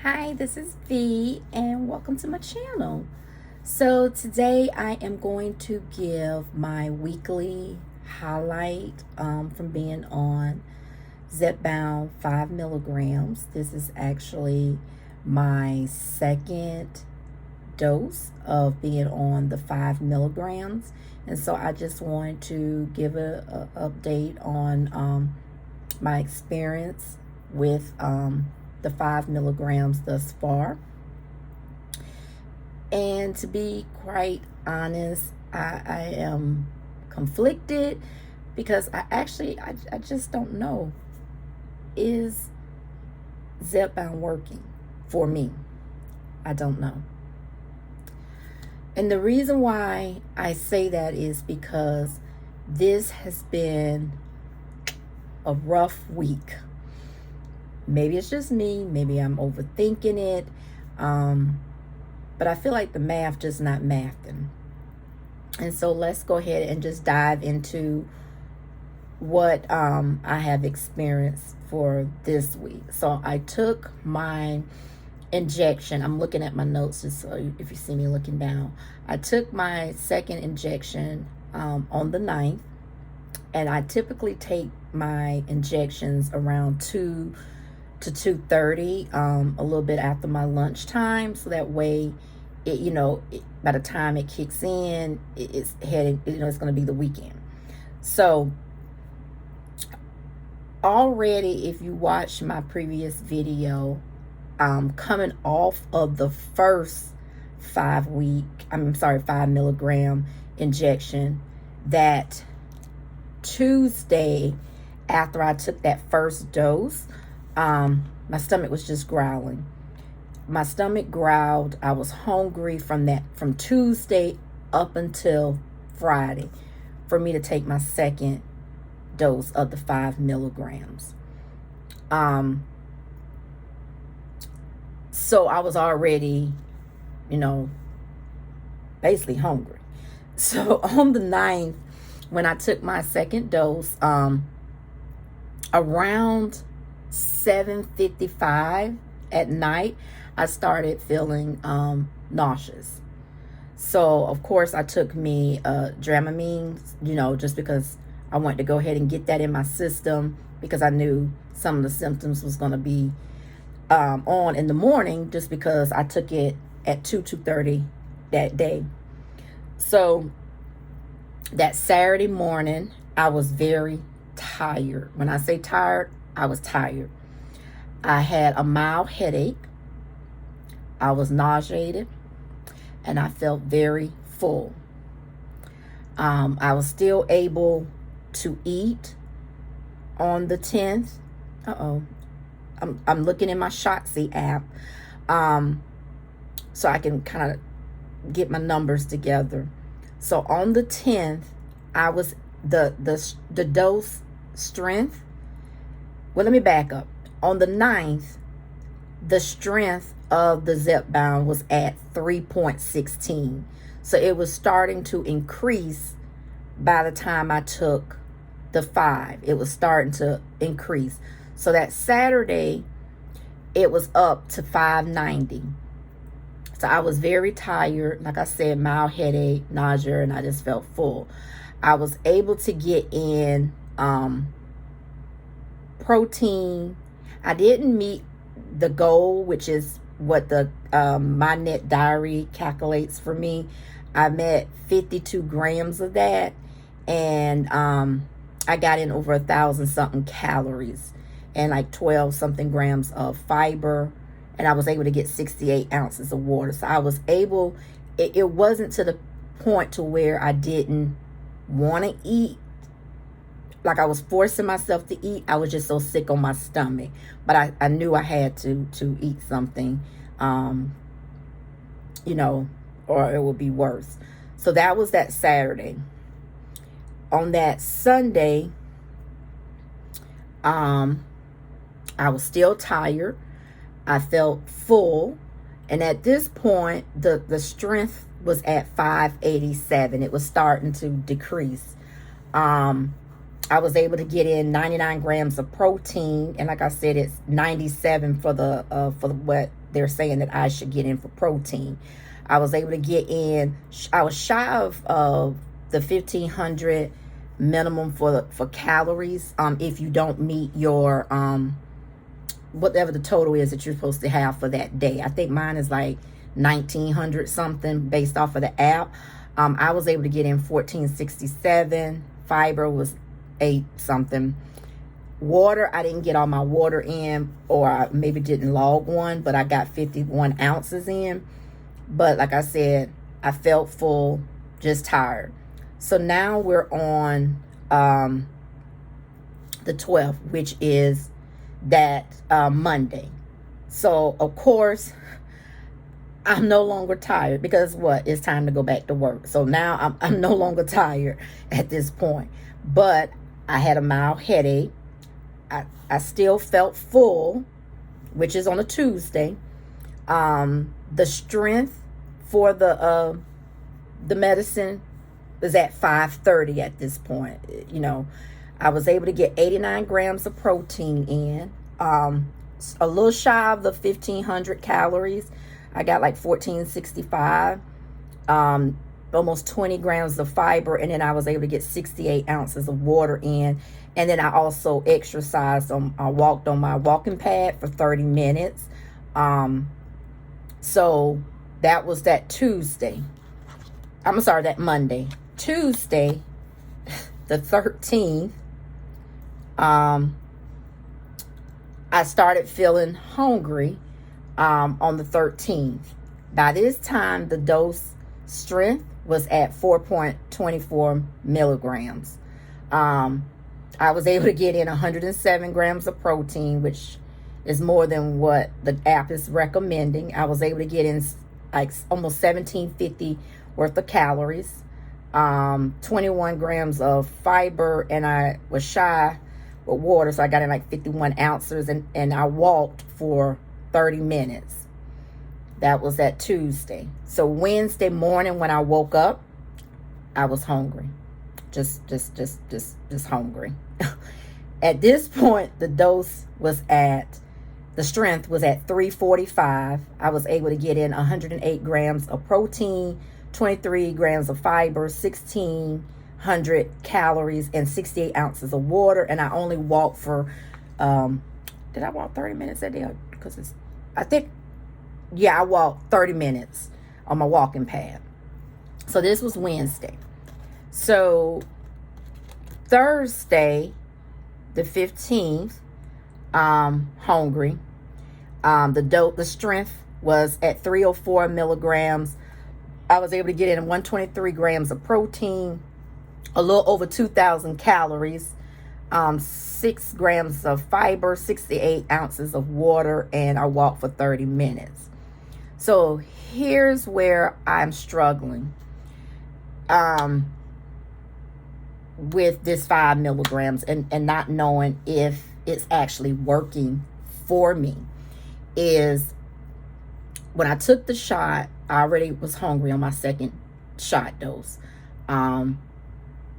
Hi, this is V and welcome to my channel. So today I am going to give my weekly highlight from being on Zepbound 5 milligrams. This is actually my second dose of being on the 5 milligrams. And so I just wanted to give a update on my experience with the 5 milligrams thus far. And to be quite honest, I am conflicted because I just don't know, is Zepbound working for me? I don't know. And the reason why I say that is because this has been a rough week. Maybe it's just me. Maybe I'm overthinking it. But I feel like the math just not mathing. And so let's go ahead and just dive into what I have experienced for this week. So I took my injection. I'm looking at my notes just so if you see me looking down. I took my second injection on the 9th. And I typically take my injections around 2 to 2:30, a little bit after my lunchtime, so that way by the time it kicks in, it's heading, it's going to be the weekend. So already, if you watch my previous video, coming off of the first 5 milligram injection, that Tuesday after I took that first dose, my stomach was just growling. My stomach growled. I was hungry from Tuesday up until Friday for me to take my second dose of the 5 milligrams. So I was already, basically hungry. So on the 9th, when I took my second dose, around 7:55 at night, I started feeling nauseous. So of course I took me Dramamine, just because I wanted to go ahead and get that in my system, because I knew some of the symptoms was going to be on in the morning, just because I took it at 2:30 that day. So that Saturday morning, I was very tired. When I say tired, I was tired. I had a mild headache. I was nauseated, and I felt very full. I was still able to eat on the 10th. I'm looking in my Shotzi app, so I can kind of get my numbers together. So on the 10th, I was the dose strength. Well, let me back up. On the 9th, the strength of the Zepbound was at 3.16. So it was starting to increase by the time I took the 5. It was starting to increase. So that Saturday, it was up to 590. So I was very tired. Like I said, mild headache, nausea, and I just felt full. I was able to get in protein. I didn't meet the goal, which is what the my net diary calculates for me. I met 52 grams of that, and I got in over 1,000 something calories and like 12 something grams of fiber. And I was able to get 68 ounces of water. So I was able, it wasn't to the point to where I didn't want to eat. Like I was forcing myself to eat. I was just so sick on my stomach. But I knew I had to eat something, or it would be worse. So that was that Saturday. On that Sunday, I was still tired. I felt full, and at this point, the strength was at 587. It was starting to decrease. I was able to get in 99 grams of protein, and like I said, it's 97 for the what they're saying that I should get in for protein. I was able to get in. I was shy of the 1,500 minimum for calories. If you don't meet your whatever the total is that you're supposed to have for that day. I think mine is like 1,900 something based off of the app. I was able to get in 1,467. Fiber was 8 something. Water, I didn't get all my water in, or I maybe didn't log one, but I got 51 ounces in. But like I said, I felt full, just tired. So now we're on the 12th, which is that Monday. So of course I'm no longer tired, because what, it's time to go back to work. So now I'm no longer tired at this point, but I had a mild headache. I still felt full, which is on a Tuesday. The strength for the medicine is at 530 at this point. You know, I was able to get 89 grams of protein in, a little shy of the 1,500 calories. I got like 1,465, almost 20 grams of fiber, and then I was able to get 68 ounces of water in. And then I also exercised. I walked on my walking pad for 30 minutes. So that was that Tuesday. I'm sorry, that Monday. Tuesday, the 13th, I started feeling hungry on the 13th. By this time, the dose strength was at 4.24 milligrams. I was able to get in 107 grams of protein, which is more than what the app is recommending. I was able to get in like almost 1,750 worth of calories, 21 grams of fiber, and I was shy with water, so I got in like 51 ounces, and I walked for 30 minutes. That was that Tuesday. So Wednesday morning when I woke up, I was hungry. Just hungry. At this point, the strength was at 345. I was able to get in 108 grams of protein, 23 grams of fiber, 1,600 calories, and 68 ounces of water. And I only walked for, did I walk 30 minutes that day? Because I walked 30 minutes on my walking pad. So this was Wednesday. So Thursday, the 15th, hungry. The strength was at 304 milligrams. I was able to get in 123 grams of protein, a little over 2,000 calories, 6 grams of fiber, 68 ounces of water, and I walked for 30 minutes. So here's where I'm struggling with this 5 milligrams and not knowing if it's actually working for me. Is when I took the shot, I already was hungry on my second shot dose.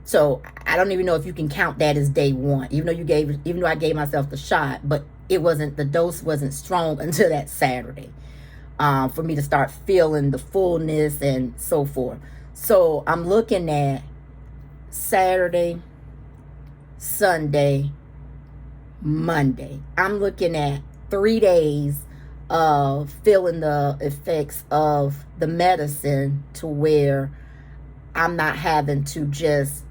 So I don't even know if you can count that as day one, even though I gave myself the shot, but the dose wasn't strong until that Saturday, for me to start feeling the fullness and so forth. So I'm looking at Saturday, Sunday, Monday. I'm looking at 3 days of feeling the effects of the medicine, to where I'm not having to just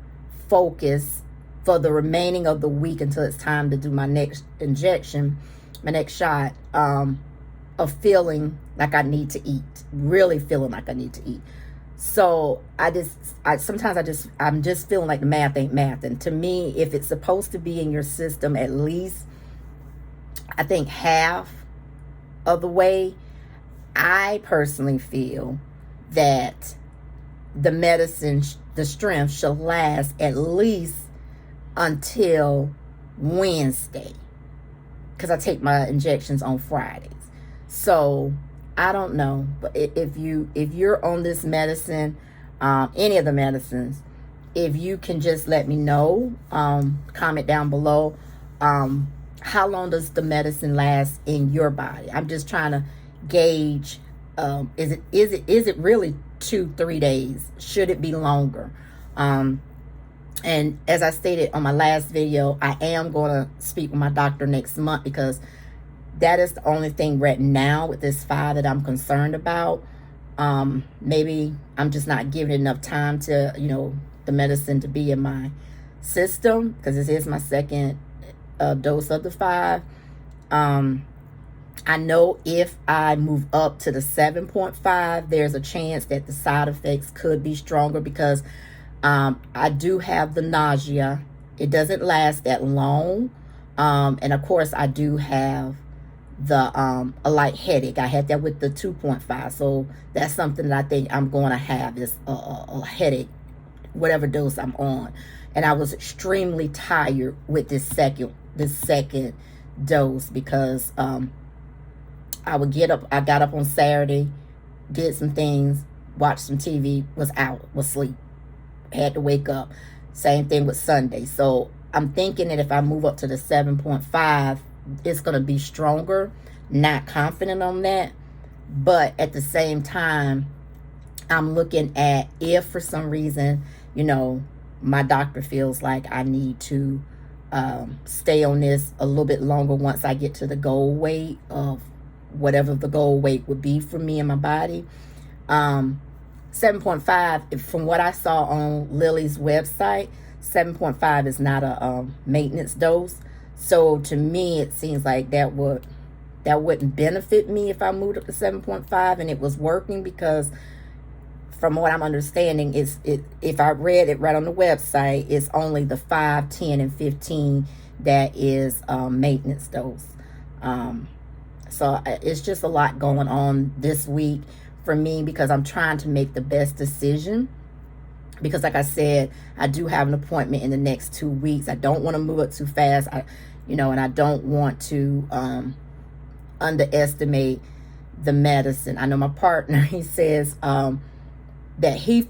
focus for the remaining of the week until it's time to do my next injection, my next shot, of feeling like I need to eat, really feeling like I need to eat. So I'm just feeling like the math ain't math. And to me, if it's supposed to be in your system at least, I think half of the way, I personally feel that the medicine, the strength, should last at least until Wednesday, because I take my injections on Fridays. So I don't know, but if you're on this medicine, any of the medicines, if you can just let me know, comment down below, how long does the medicine last in your body? I'm just trying to gauge, is it really 2-3 days? Should it be longer? And as I stated on my last video, I am going to speak with my doctor next month, because that is the only thing right now with this 5 that I'm concerned about. Maybe I'm just not giving enough time to, the medicine to be in my system, because this is my second dose of the 5. I know if I move up to the 7.5, there's a chance that the side effects could be stronger, because I do have the nausea. It doesn't last that long. And of course, I do have the a light headache. I had that with the 2.5. So that's something that I think I'm going to have, is a headache, whatever dose I'm on. And I was extremely tired with this second dose, because I got up on Saturday, did some things, watched some TV, was asleep, had to wake up. Same thing with Sunday. So I'm thinking that if I move up to the 7.5, it's going to be stronger. Not confident on that. But at the same time, I'm looking at, if for some reason, my doctor feels like I need to stay on this a little bit longer once I get to the goal weight of whatever the goal weight would be for me and my body. 7.5, from what I saw on Lily's website, 7.5 is not a maintenance dose. So to me, it seems like that wouldn't benefit me if I moved up to 7.5 and it was working, because from what I'm understanding, if I read it right on the website, it's only the 5, 10, and 15 that is maintenance dose. So it's just a lot going on this week for me, because I'm trying to make the best decision. Because like I said, I do have an appointment in the next 2 weeks. I don't want to move it too fast. And I don't want to underestimate the medicine. I know my partner, he says that he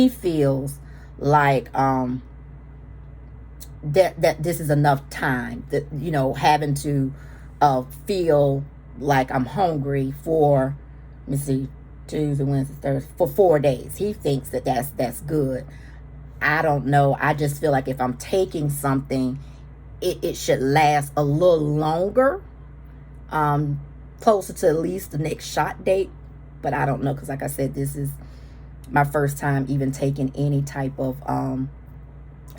feels like that this is enough time, that having to feel like I'm hungry for, let me see, Tuesday, Wednesday, Thursday, for 4 days. He thinks that that's good. I don't know. I just feel like if I'm taking something, it should last a little longer, closer to at least the next shot date. But I don't know, because like I said, this is my first time even taking any type of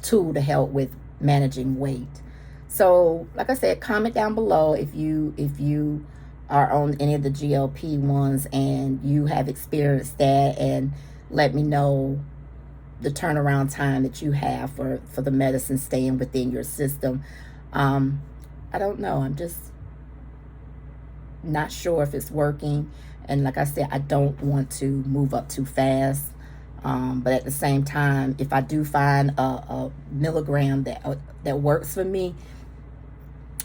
tool to help with managing weight. So like I said, comment down below if you are on any of the GLP ones and you have experienced that, and let me know the turnaround time that you have for the medicine staying within your system. I don't know. I'm just not sure if it's working. And like I said, I don't want to move up too fast. But at the same time, if I do find a milligram that works for me,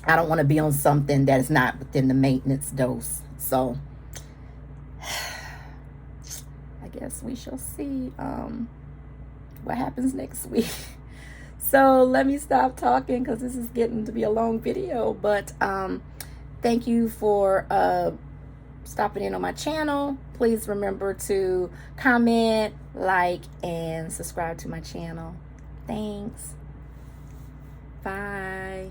I don't want to be on something that is not within the maintenance dose. So I guess we shall see what happens next week. So let me stop talking, because this is getting to be a long video. But thank you for stopping in on my channel. Please remember to comment, like, and subscribe to my channel. Thanks. Bye.